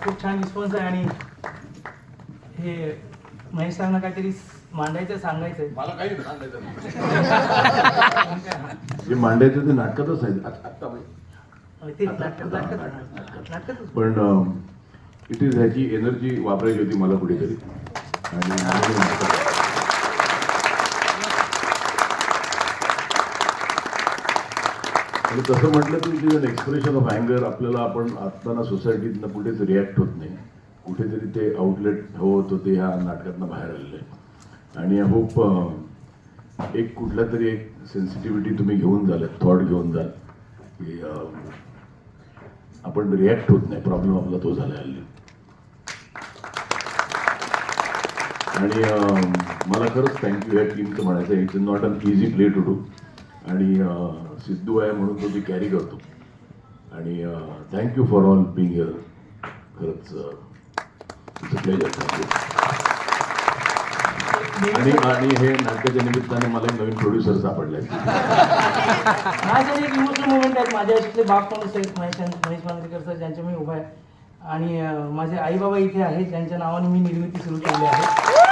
खूप छान रिस्पॉन्स आहे आणि हे महेश सरांना काहीतरी मांडायचं सांगायचं आहे. मला काही सांगायचं नाही. जे मांडायचं ते नाटकातच आहे आत्ता ते नाटकात पण इट इज ह्याची एनर्जी वापरायची होती मला कुठेतरी आणि तसं म्हटलं तर it is an expression of अँगर. आपल्याला आपण असताना सोसायटीतनं कुठेच रिॲक्ट होत नाही, कुठेतरी ते आउटलेट हवं होतं ते ह्या नाटकातनं बाहेर आलेलं आहे. आणि आय होप एक कुठला तरी एक सेन्सिटिव्हिटी तुम्ही घेऊन जाल, थॉट घेऊन जाल की आपण रिॲक्ट होत नाही. प्रॉब्लेम आपला तो झाला हल्ली. आणि मला खरंच थँक्यू ह्या टीमचं म्हणायचं. It's not an easy play to do. आणि सिद्धू आहे म्हणून तो ती कॅरी करतो. आणि thank you for all being here. खरंच इट्स अ प्लेजर. थँक्यू. आणि हे नाटकाच्या निमित्ताने मला एक नवीन प्रोड्युसर सापडलाय. माझ्या एक इमोशनल मुवमेंट आहेत. माझ्या आयुष्यातले बाप माणूस आहेत महेश मांजरेकर सर, ज्यांच्या मी उभा आहे. आणि माझे आई बाबा इथे आहेत, ज्यांच्या नावाने मी निर्मिती सुरू केली आहे.